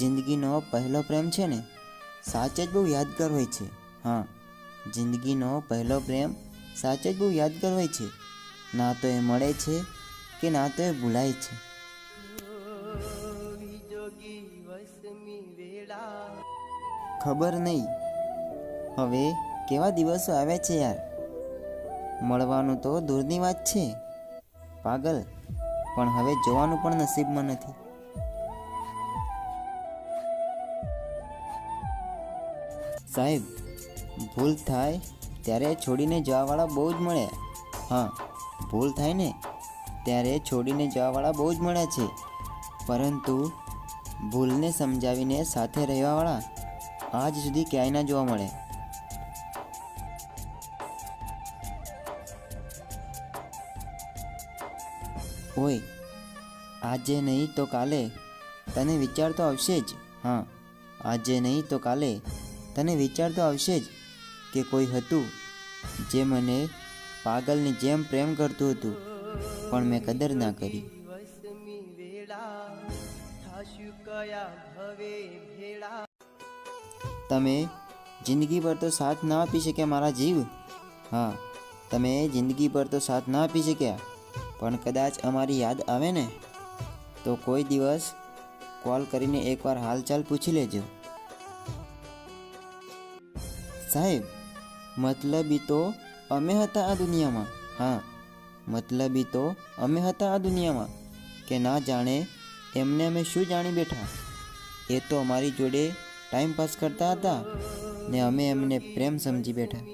જિંદગીનો પહેલો પ્રેમ છે ને, સાચે જ બહુ યાદગાર હોય છે. હા, જિંદગીનો પહેલો પ્રેમ સાચે જ બહુ યાદગાર હોય છે. ના તો એ મળે છે કે ના તો એ ભૂલાય છે. ખબર નહીં હવે કેવા દિવસો આવ્યા છે યાર. મળવાનું તો દૂરની વાત છે પાગલ, પણ હવે જોવાનું પણ નસીબમાં નથી. સાહેબ, ભૂલ થાય ત્યારે છોડીને જવાવાળા બહુ જ મળ્યા. હા, ભૂલ થાય ને ત્યારે છોડીને જવાવાળા બહુ જ મળ્યા છે, પરંતુ ભૂલને સમજાવીને સાથે રહેવાવાળા આજ સુધી ક્યાંય ના જોવા મળે. ઓય, આજે નહીં તો કાલે તને વિચાર તો આવશે જ. હા, આજે નહીં તો કાલે તને વિચાર તો આવશે જ કે કોઈ હતું જે મને પાગલની જેમ પ્રેમ કરતું હતું, પણ મેં કદર ના કરી. તમે જિંદગી પર તો સાથ ના આપી શક્યા મારા જીવ. હા, તમે જિંદગી પર તો સાથ ના આપી શક્યા, પણ કદાચ અમારી યાદ આવે ને તો કોઈ દિવસ કોલ કરીને એકવાર હાલચાલ પૂછી લેજો. સાહેબ, મતલબી તો અમે હતા આ દુનિયામાં. હા, મતલબી તો અમે હતા આ દુનિયામાં કે ના જાણે એમને અમે શું જાણી બેઠા. એ તો અમારી જોડે ટાઈમ પાસ કરતા હતા ને અમે એમને પ્રેમ સમજી બેઠા.